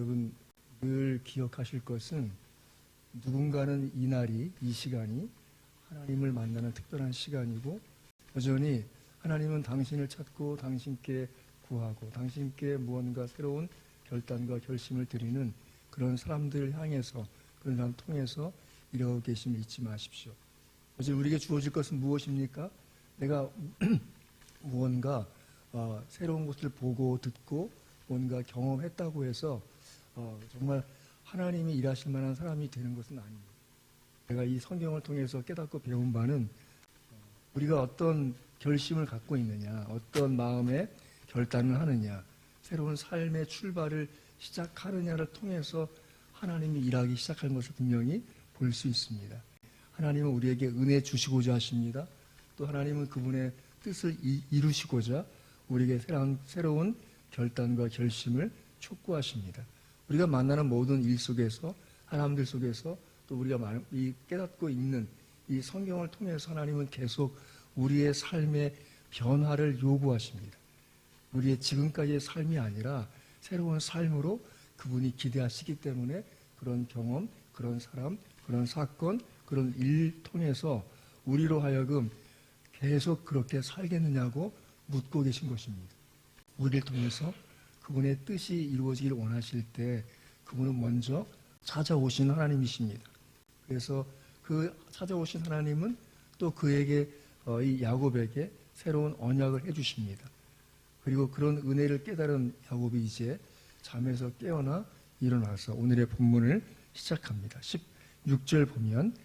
여러분 늘 기억하실 것은 누군가는 이날이, 이 시간이 하나님을 만나는 특별한 시간이고, 여전히 하나님은 당신을 찾고 당신께 구하고 당신께 무언가 새로운 결단과 결심을 드리는 그런 사람들을 향해서, 그런 사람 통해서 이러고 계심을 잊지 마십시오. 어제 우리에게 주어질 것은 무엇입니까? 내가 무언가 새로운 것을 보고 듣고 뭔가 경험했다고 해서 정말 하나님이 일하실 만한 사람이 되는 것은 아닙니다. 내가 이 성경을 통해서 깨닫고 배운 바는 우리가 어떤 결심을 갖고 있느냐, 어떤 마음의 결단을 하느냐, 새로운 삶의 출발을 시작하느냐를 통해서 하나님이 일하기 시작하는 것을 분명히 볼 수 있습니다. 하나님은 우리에게 은혜 주시고자 하십니다. 또 하나님은 그분의 뜻을 이루시고자 우리에게 새로운 결단과 결심을 촉구하십니다. 우리가 만나는 모든 일 속에서, 사람들 속에서, 또 우리가 깨닫고 있는 이 성경을 통해서 하나님은 계속 우리의 삶의 변화를 요구하십니다. 우리의 지금까지의 삶이 아니라 새로운 삶으로 그분이 기대하시기 때문에 그런 경험, 그런 사람, 그런 사건, 그런 일 통해서 우리로 하여금 계속 그렇게 살겠느냐고 묻고 계신 것입니다. 우리를 통해서 그분의 뜻이 이루어지기를 원하실 때 그분은 먼저 찾아오신 하나님이십니다. 그래서 그 찾아오신 하나님은 또 그에게, 이 야곱에게 새로운 언약을 해주십니다. 그리고 그런 은혜를 깨달은 야곱이 이제 잠에서 깨어나 일어나서 오늘의 본문을 시작합니다. 16절 보면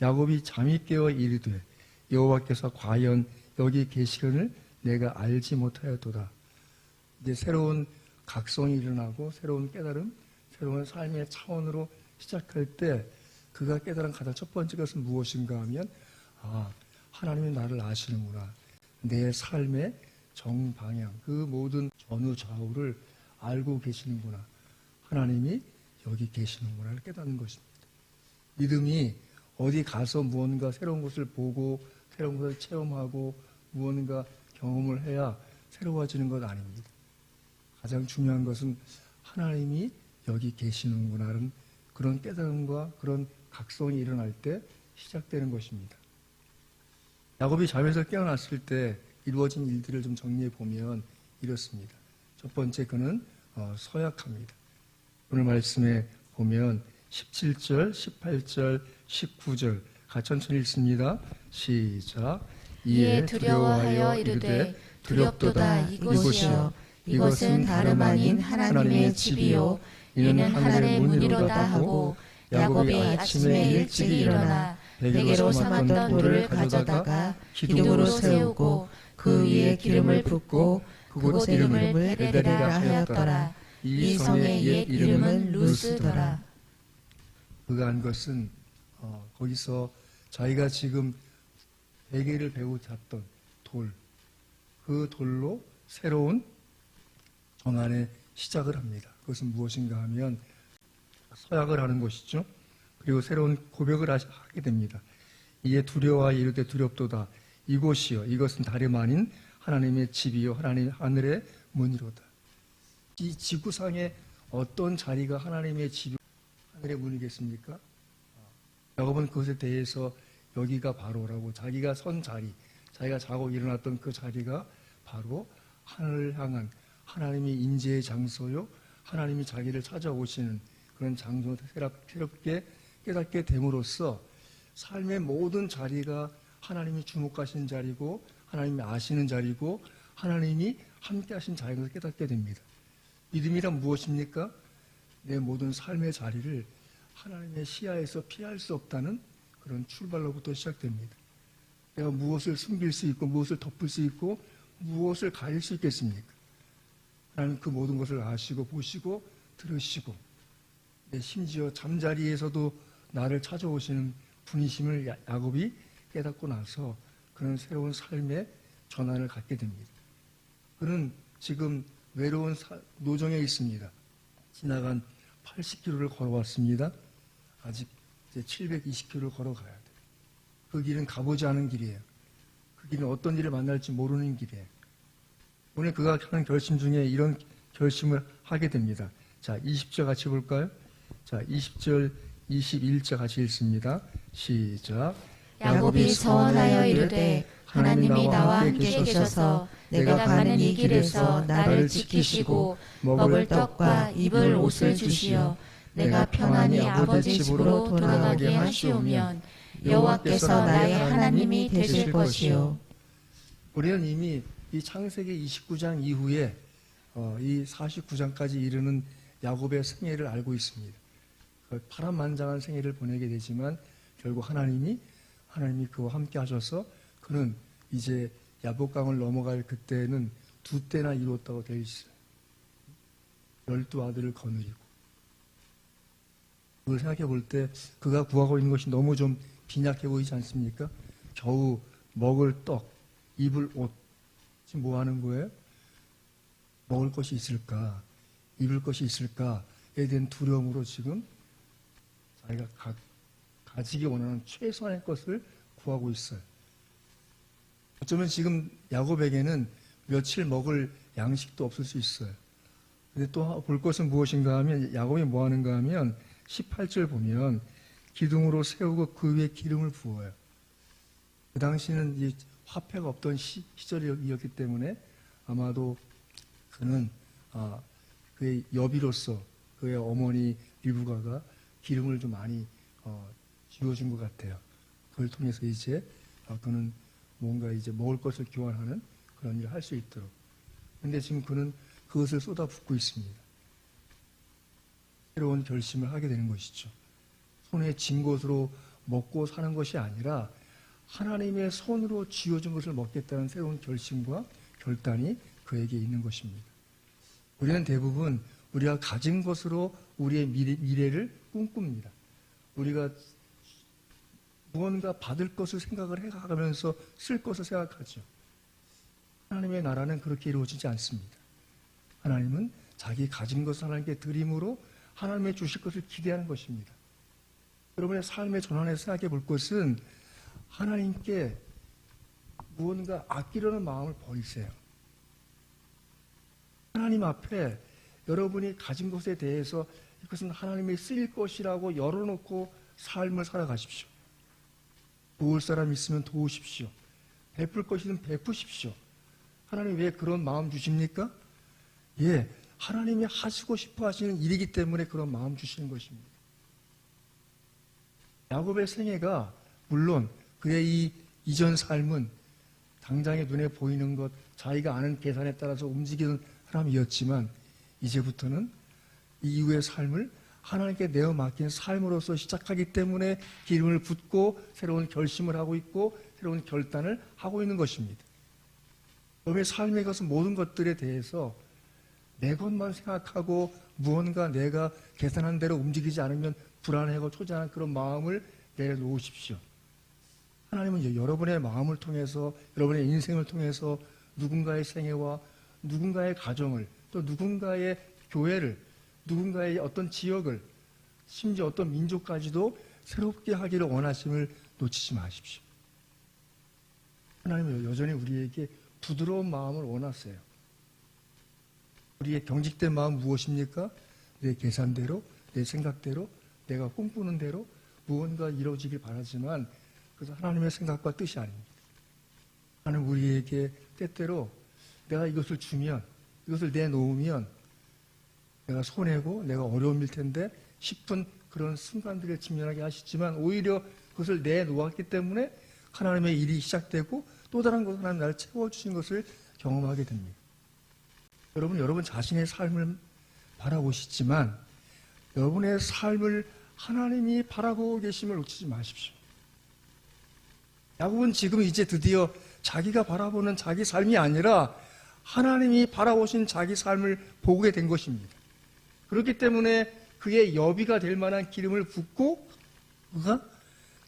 야곱이 잠이 깨어 이르되 여호와께서 과연 여기 계시려를 내가 알지 못하였도다. 이제 새로운 각성이 일어나고 새로운 깨달음, 새로운 삶의 차원으로 시작할 때 그가 깨달은 가장 첫 번째 것은 무엇인가 하면 하나님이 나를 아시는구나. 내 삶의 정방향, 그 모든 전후 좌우를 알고 계시는구나. 하나님이 여기 계시는구나를 깨닫는 것입니다. 믿음이 어디 가서 무언가 새로운 것을 보고 새로운 것을 체험하고 무언가 경험을 해야 새로워지는 것 아닙니다. 가장 중요한 것은 하나님이 여기 계시는구나는 그런 깨달음과 그런 각성이 일어날 때 시작되는 것입니다. 야곱이 잠에서 깨어났을 때 이루어진 일들을 좀 정리해 보면 이렇습니다. 첫 번째, 그는 서약합니다. 오늘 말씀에 보면 17절, 18절, 19절 같이 천천히 읽습니다. 시작. 이에 두려워하여 이르되 두렵도다 이곳이여 이것은 다름 아닌 하나님의 집이요 이는 하늘의 문이로다 하고 야곱이 아침에 일찍이 일어나 베개로 삼았던 돌을 가져다가 기둥으로 세우고 그 위에 기름을 붓고 그곳 이름을 베델이라 하였더라. 이 성의 옛 이름은 루스더라. 그가 한 것은 거기서 자기가 지금 베개를 베고 잤던 돌, 그 돌로 새로운 정안의 시작을 합니다. 그것은 무엇인가 하면 서약을 하는 것이죠. 그리고 새로운 고백을 하게 됩니다. 이에 두려워 이르되 두렵도다 이곳이요 이것은 다름 아닌 하나님의 집이요 하늘의 문이로다. 이 지구상에 어떤 자리가 하나님의 집, 하늘의 문이겠습니까? 야곱은 그것에 대해서 여기가 바로라고, 자기가 선 자리, 자기가 자고 일어났던 그 자리가 바로 하늘을 향한 하나님의 임재의 장소요, 하나님이 자기를 찾아오시는 그런 장소를 새롭게 깨닫게 됨으로써 삶의 모든 자리가 하나님이 주목하시는 자리고 하나님이 아시는 자리고 하나님이 함께 하신 자리를 깨닫게 됩니다. 믿음이란 무엇입니까? 내 모든 삶의 자리를 하나님의 시야에서 피할 수 없다는 그런 출발로부터 시작됩니다. 내가 무엇을 숨길 수 있고 무엇을 덮을 수 있고 무엇을 가릴 수 있겠습니까? 하나님 그 모든 것을 아시고 보시고 들으시고 심지어 잠자리에서도 나를 찾아오시는 분이심을 야곱이 깨닫고 나서 그런 새로운 삶의 전환을 갖게 됩니다. 그는 지금 외로운 노정에 있습니다. 지나간 80km를 걸어왔습니다. 아직 이제 720km를 걸어가야 돼요. 그 길은 가보지 않은 길이에요. 그 길은 어떤 일을 만날지 모르는 길이에요. 오늘 그가 하는 결심 중에 이런 결심을 하게 됩니다. 자, 20절 같이 볼까요? 자, 20절, 21절 같이 읽습니다. 시작. 야곱이 서원하여 이르되 하나님이 나와 함께 계셔서 내가 가는 이 길에서 나를 지키시고 먹을 떡과 입을 옷을 주시어 내가 평안히 아버지 집으로 돌아가게 하시오면 여호와께서 나의 하나님이 되실 것이요. 우리는 이미 이 창세기 29장 이후에 이 49장까지 이르는 야곱의 생애를 알고 있습니다. 파란만장한 생애를 보내게 되지만 결국 하나님이 그와 함께 하셔서 그는 이제 야복강을 넘어갈 그때는 2때나 이뤘다고 되어 있어요. 12아들을 거느리고. 그걸 생각해 볼 때 그가 구하고 있는 것이 너무 좀 빈약해 보이지 않습니까? 겨우 먹을 떡, 입을 옷. 지금 뭐 하는 거예요? 먹을 것이 있을까? 입을 것이 있을까에 대한 두려움으로 지금 자기가 가지기 원하는 최소한의 것을 구하고 있어요. 어쩌면 지금 야곱에게는 며칠 먹을 양식도 없을 수 있어요. 근데 또 볼 것은 무엇인가 하면 야곱이 뭐 하는가 하면 18절 보면 기둥으로 세우고 그 위에 기름을 부어요. 그 당시는 이 화폐가 없던 시절이었기 때문에 아마도 그는 그의 여비로서 그의 어머니 리브가가 기름을 좀 많이 쥐어준 것 같아요. 그걸 통해서 이제 그는 뭔가 이제 먹을 것을 교환하는 그런 일을 할 수 있도록. 그런데 지금 그는 그것을 쏟아붓고 있습니다. 새로운 결심을 하게 되는 것이죠. 손에 쥔 것으로 먹고 사는 것이 아니라 하나님의 손으로 쥐어준 것을 먹겠다는 새로운 결심과 결단이 그에게 있는 것입니다. 우리는 대부분 우리가 가진 것으로 우리의 미래를 꿈꿉니다. 우리가 무언가 받을 것을 생각을 해가면서 쓸 것을 생각하죠. 하나님의 나라는 그렇게 이루어지지 않습니다. 하나님은 자기 가진 것을 하나님께 드림으로 하나님의 주실 것을 기대하는 것입니다. 여러분의 삶의 전환에서 생각해 볼 것은 하나님께 무언가 아끼려는 마음을 버리세요. 하나님 앞에 여러분이 가진 것에 대해서 이것은 하나님이 쓰일 것이라고 열어놓고 삶을 살아가십시오. 도울 사람 있으면 도우십시오. 베풀 것이면 베푸십시오. 하나님 왜 그런 마음 주십니까? 예, 하나님이 하시고 싶어 하시는 일이기 때문에 그런 마음 주시는 것입니다. 야곱의 생애가 물론 그의 이 이전 삶은 당장의 눈에 보이는 것, 자기가 아는 계산에 따라서 움직이는 사람이었지만 이제부터는 이 이후의 삶을 하나님께 내어 맡긴 삶으로서 시작하기 때문에 기름을 붓고 새로운 결심을 하고 있고 새로운 결단을 하고 있는 것입니다. 여러분의 삶에 가서 모든 것들에 대해서 내 것만 생각하고 무언가 내가 계산한 대로 움직이지 않으면 불안해하고 초조한 그런 마음을 내려놓으십시오. 하나님은 여러분의 마음을 통해서 여러분의 인생을 통해서 누군가의 생애와 누군가의 가정을 또 누군가의 교회를 누군가의 어떤 지역을 심지어 어떤 민족까지도 새롭게 하기를 원하심을 놓치지 마십시오. 하나님은 여전히 우리에게 부드러운 마음을 원하세요. 우리의 경직된 마음 무엇입니까? 내 계산대로, 내 생각대로, 내가 꿈꾸는 대로 무언가 이루어지길 바라지만 그것은 하나님의 생각과 뜻이 아닙니다. 하나님 우리에게 때때로 내가 이것을 주면, 이것을 내놓으면 내가 손해고 내가 어려움일 텐데 싶은 그런 순간들을 직면하게 하시지만 오히려 그것을 내놓았기 때문에 하나님의 일이 시작되고 또 다른 것을 하나님 나를 채워주신 것을 경험하게 됩니다. 여러분 자신의 삶을 바라보시지만 여러분의 삶을 하나님이 바라보고 계심을 놓치지 마십시오. 야곱은 지금 이제 드디어 자기가 바라보는 자기 삶이 아니라 하나님이 바라보신 자기 삶을 보게 된 것입니다. 그렇기 때문에 그의 여비가 될 만한 기름을 붓고 그가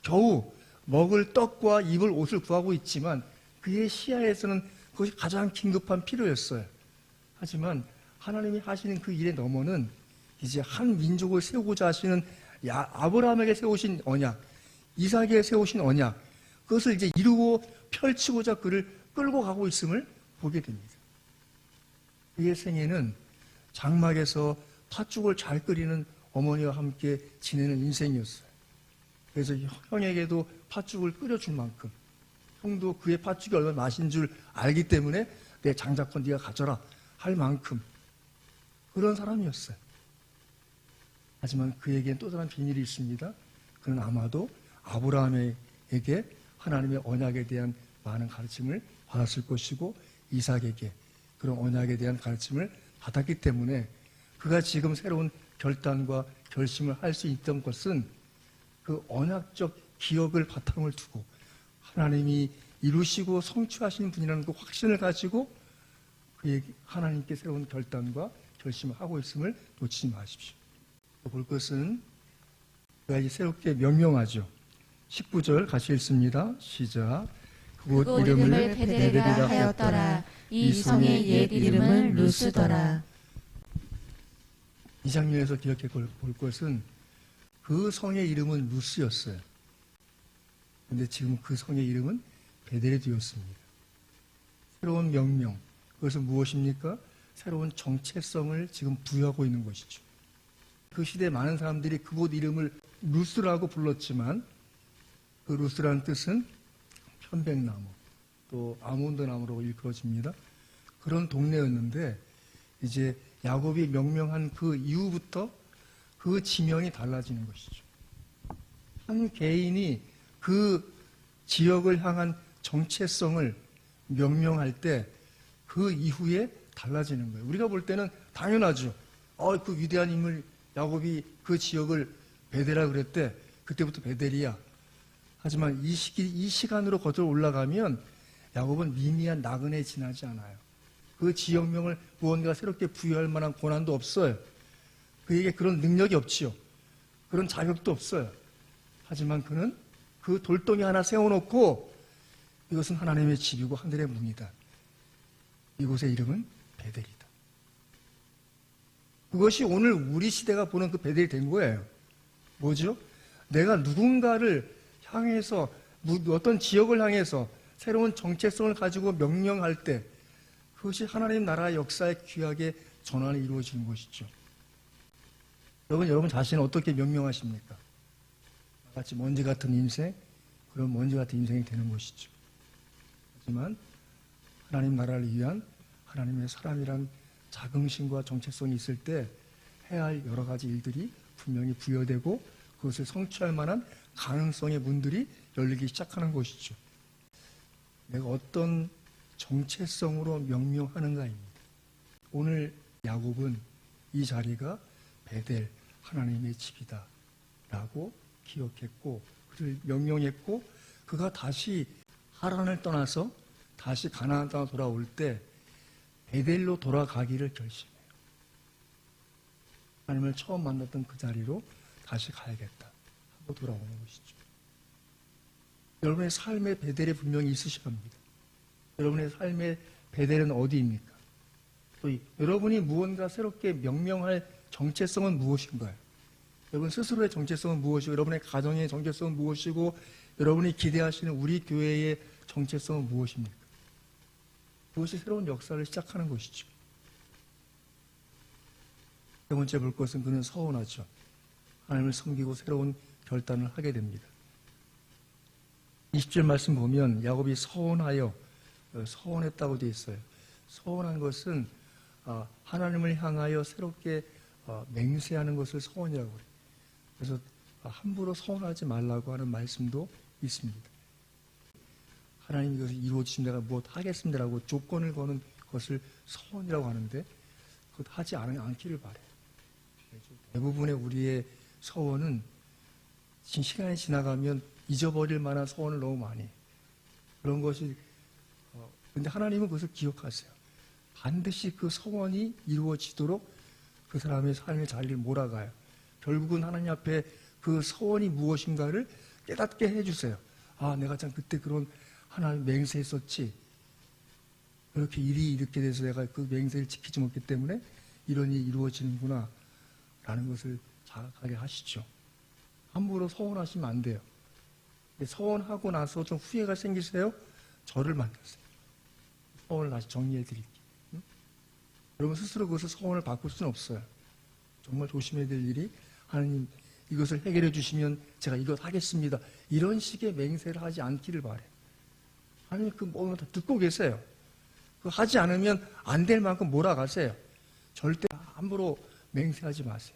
겨우 먹을 떡과 입을 옷을 구하고 있지만 그의 시야에서는 그것이 가장 긴급한 필요였어요. 하지만 하나님이 하시는 그 일에 넘어는 이제 한 민족을 세우고자 하시는 아브라함에게 세우신 언약, 이삭에게 세우신 언약, 그것을 이제 이루고 펼치고자 그를 끌고 가고 있음을 보게 됩니다. 그의 생애는 장막에서 팥죽을 잘 끓이는 어머니와 함께 지내는 인생이었어요. 그래서 형에게도 팥죽을 끓여줄 만큼, 형도 그의 팥죽이 얼마나 맛인 줄 알기 때문에 내 장자권 네가 가져라 할 만큼 그런 사람이었어요. 하지만 그에겐 또 다른 비밀이 있습니다. 그는 아마도 아브라함에게 하나님의 언약에 대한 많은 가르침을 받았을 것이고, 이삭에게 그런 언약에 대한 가르침을 받았기 때문에 그가 지금 새로운 결단과 결심을 할 수 있던 것은 그 언약적 기억을 바탕을 두고 하나님이 이루시고 성취하시는 분이라는 그 확신을 가지고 그에게 하나님께 새로운 결단과 결심을 하고 있음을 놓치지 마십시오. 볼 것은 그가 이제 새롭게 명명하죠. 19절 같이 읽습니다. 시작. 그곳 이름을 베델이라 하였더라. 이 성의 옛 이름은 루스더라. 이 장면에서 기억해 볼 것은 그 성의 이름은 루스였어요. 그런데 지금 그 성의 이름은 베델이 되었습니다. 새로운 명명, 그것은 무엇입니까? 새로운 정체성을 지금 부여하고 있는 것이죠. 그 시대에 많은 사람들이 그곳 이름을 루스라고 불렀지만 그 루스라는 뜻은 편백나무, 또 아몬드나무로 일컬어집니다. 그런 동네였는데 이제 야곱이 명명한 그 이후부터 그 지명이 달라지는 것이죠. 한 개인이 그 지역을 향한 정체성을 명명할 때 그 이후에 달라지는 거예요. 우리가 볼 때는 당연하죠. 그 위대한 인물 야곱이 그 지역을 베델이라 그랬대. 그때부터 베델이야. 하지만 이 시간으로 거슬러 올라가면 야곱은 미미한 나그네에 지나지 않아요. 그 지역명을 무언가 새롭게 부여할 만한 고난도 없어요. 그에게 그런 능력이 없지요. 그런 자격도 없어요. 하지만 그는 그 돌덩이 하나 세워놓고 이것은 하나님의 집이고 하늘의 문이다. 이곳의 이름은 베델이다. 그것이 오늘 우리 시대가 보는 그 베델이 된 거예요. 뭐죠? 내가 누군가를 향해서 어떤 지역을 향해서 새로운 정체성을 가지고 명령할 때 그것이 하나님 나라의 역사에 귀하게 전환이 이루어지는 것이죠. 여러분 자신을 어떻게 명명하십니까? 마치 먼지 같은 인생, 그런 먼지 같은 인생이 되는 것이죠. 하지만 하나님 나라를 위한 하나님의 사람이란 자긍심과 정체성이 있을 때 해야 할 여러 가지 일들이 분명히 부여되고 그것을 성취할 만한 가능성의 문들이 열리기 시작하는 것이죠. 내가 어떤 정체성으로 명명하는가입니다. 오늘 야곱은 이 자리가 베델, 하나님의 집이다 라고 기억했고 그를 명명했고 그가 다시 하란을 떠나서 다시 가나안 땅으로 돌아올 때 베델로 돌아가기를 결심해요. 하나님을 처음 만났던 그 자리로 다시 가야겠다 하고 돌아오는 것이죠. 여러분의 삶의 베델이 분명히 있으실 겁니다. 여러분의 삶의 베델은 어디입니까? 또 여러분이 무언가 새롭게 명명할 정체성은 무엇인가요? 여러분 스스로의 정체성은 무엇이고 여러분의 가정의 정체성은 무엇이고 여러분이 기대하시는 우리 교회의 정체성은 무엇입니까? 그것이 새로운 역사를 시작하는 것이죠. 세 번째 볼 것은 그는 서운하죠. 하나님을 섬기고 새로운 결단을 하게 됩니다. 20절 말씀 보면 야곱이 서운했다고 되어 있어요. 서운한 것은 하나님을 향하여 새롭게 맹세하는 것을 서운이라고 그래요. 그래서 함부로 서운하지 말라고 하는 말씀도 있습니다. 하나님이 이것을 이루어주시면 내가 무엇 하겠습니다라고 조건을 거는 것을 서원이라고 하는데 그것 하지 않기를 바래요. 대부분의 우리의 서원은 시간이 지나가면 잊어버릴 만한 서원을 너무 많이 해요. 그런 것이 근데 하나님은 그것을 기억하세요. 반드시 그 서원이 이루어지도록 그 사람의 삶의 자리를 몰아가요. 결국은 하나님 앞에 그 서원이 무엇인가를 깨닫게 해주세요. 내가 참 그때 그런 하나님 맹세했었지. 그렇게 일이 이렇게 돼서 내가 그 맹세를 지키지 못했기 때문에 이런 일이 이루어지는구나 라는 것을 자각하게 하시죠. 함부로 서원하시면 안 돼요. 서원하고 나서 좀 후회가 생기세요? 저를 만나세요. 서원을 다시 정리해 드릴게요. 여러분 스스로 그것을 서원을 바꿀 수는 없어요. 정말 조심해야 될 일이 하나님 이것을 해결해 주시면 제가 이것 하겠습니다. 이런 식의 맹세를 하지 않기를 바래요. 하나님 그 뭐는 다 듣고 계세요. 그 하지 않으면 안 될 만큼 몰아가세요. 절대 함부로 맹세하지 마세요.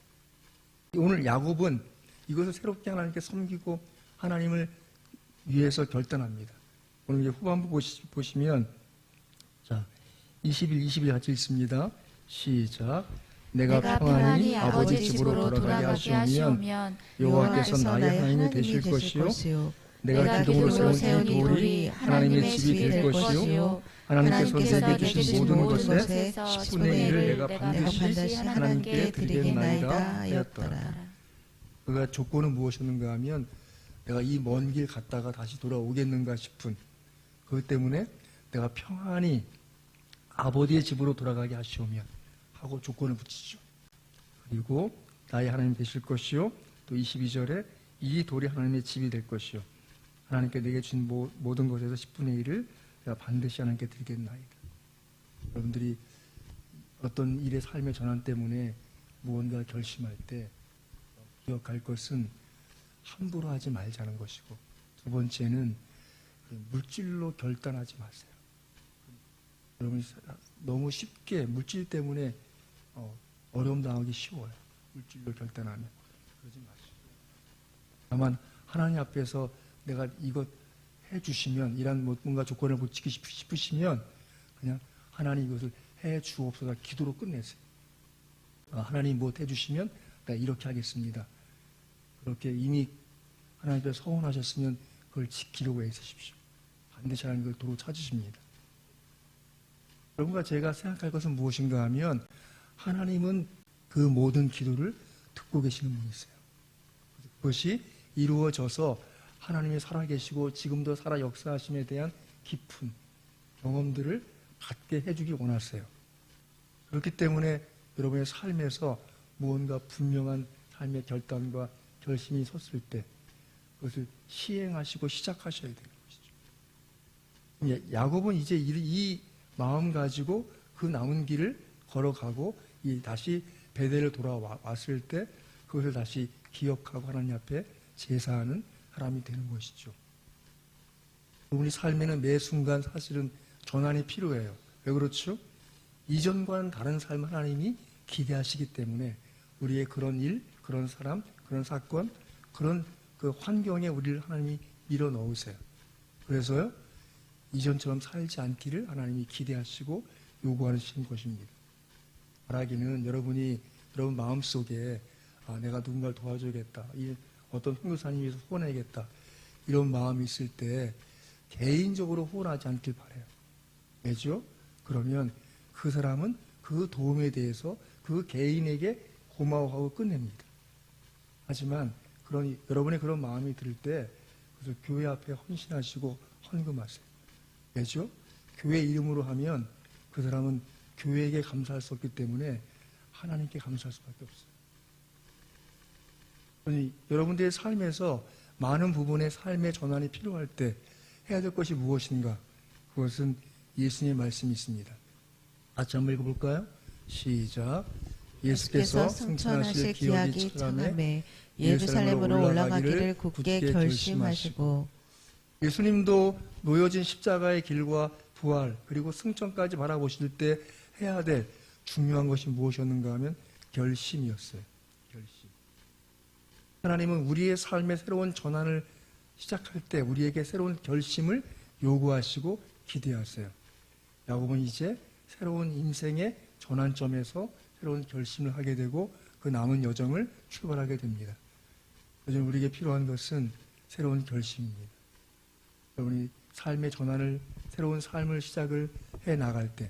오늘 야곱은 이것을 새롭게 하나님께 섬기고 하나님을 위해서 결단합니다. 오늘 이제 후반부 보시면 자 21, 22 같이 읽습니다. 시작. 내가 평안히 아버지 집으로 돌아가게 하시오면 여호와께서 나의 하나님이 되실 것이요 내가 기둥으로 세운 이 돌이 하나님의 집이 될 것이요 하나님께서 내게 주신 모든 것의 10분의 1을 내가 반드시 하나님께 드리겠나이다 하였더라. 그가 조건은 무엇이었는가 하면 내가 이 먼 길 갔다가 다시 돌아오겠는가 싶은 그것 때문에 내가 평안히 아버지의 집으로 돌아가게 하시오면 하고 조건을 붙이죠. 그리고 나의 하나님 되실 것이요 또 22절에 이 돌이 하나님의 집이 될 것이요 하나님께 내게 주신 모든 것에서 10분의 1을 내가 반드시 하나님께 드리겠나이다. 여러분들이 어떤 일의 삶의 전환 때문에 무언가 결심할 때 기억할 것은 함부로 하지 말자는 것이고 두 번째는 물질로 결단하지 마세요. 여러분이 너무 쉽게 물질 때문에 어려움 당하기 쉬워요. 물질로 결단하면 그러지 마시고 다만 하나님 앞에서 내가 이것 해주시면 이런 뭔가 조건을 붙이기 싶으시면 그냥 하나님 이것을 해주옵소서 기도로 끝내세요. 하나님 뭐 해주시면 내가 이렇게 하겠습니다. 그렇게 이미 하나님 앞에 서원하셨으면 그걸 지키려고 애쓰십시오. 반드시 하나님 그걸 도로 찾으십니다. 여러분과 제가 생각할 것은 무엇인가 하면 하나님은 그 모든 기도를 듣고 계시는 분이세요. 그것이 이루어져서 하나님이 살아계시고 지금도 살아 역사하심에 대한 깊은 경험들을 갖게 해주기 원하세요. 그렇기 때문에 여러분의 삶에서 무언가 분명한 삶의 결단과 결심이 섰을 때 그것을 시행하시고 시작하셔야 되는 것이죠. 야곱은 이제 이 마음 가지고 그 남은 길을 걸어가고 다시 베델을 돌아왔을 때 그것을 다시 기억하고 하나님 앞에 제사하는 사람이 되는 것이죠. 우리 삶에는 매 순간 사실은 전환이 필요해요. 왜 그렇죠? 이전과는 다른 삶 하나님이 기대하시기 때문에 우리의 그런 일, 그런 사람, 그런 사건, 그런 그 환경에 우리를 하나님이 밀어 넣으세요. 그래서요, 이전처럼 살지 않기를 하나님이 기대하시고 요구하시는 것입니다. 바라기는 여러분 마음속에 내가 누군가를 도와줘야겠다. 어떤 선교사님 위해서 후원해야겠다. 이런 마음이 있을 때 개인적으로 후원하지 않길 바라요. 왜죠? 그러면 그 사람은 그 도움에 대해서 그 개인에게 고마워하고 끝냅니다. 하지만 여러분의 그런 마음이 들 때 그래서 교회 앞에 헌신하시고 헌금하세요. 왜죠? 교회 이름으로 하면 그 사람은 교회에게 감사할 수 없기 때문에 하나님께 감사할 수밖에 없어요. 그러니 여러분들의 삶에서 많은 부분의 삶의 전환이 필요할 때 해야 될 것이 무엇인가? 그것은 예수님의 말씀이 있습니다. 같이 한번 읽어볼까요? 시작. 예수께서 승천하실 기약이 청함에 예루살렘으로 올라가기를 굳게 결심하시고 예수님도 놓여진 십자가의 길과 부활 그리고 승천까지 바라보실 때 해야 될 중요한 것이 무엇이었는가 하면 결심이었어요. 결심. 하나님은 우리의 삶의 새로운 전환을 시작할 때 우리에게 새로운 결심을 요구하시고 기대하세요. 야곱은 이제 새로운 인생의 전환점에서 새로운 결심을 하게 되고 그 남은 여정을 출발하게 됩니다. 요즘 우리에게 필요한 것은 새로운 결심입니다. 여러분이 삶의 전환을 새로운 삶을 시작을 해 나갈 때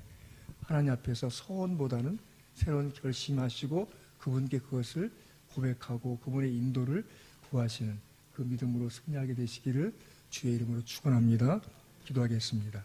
하나님 앞에서 서원보다는 새로운 결심하시고 그분께 그것을 고백하고 그분의 인도를 구하시는 그 믿음으로 승리하게 되시기를 주의 이름으로 축원합니다. 기도하겠습니다.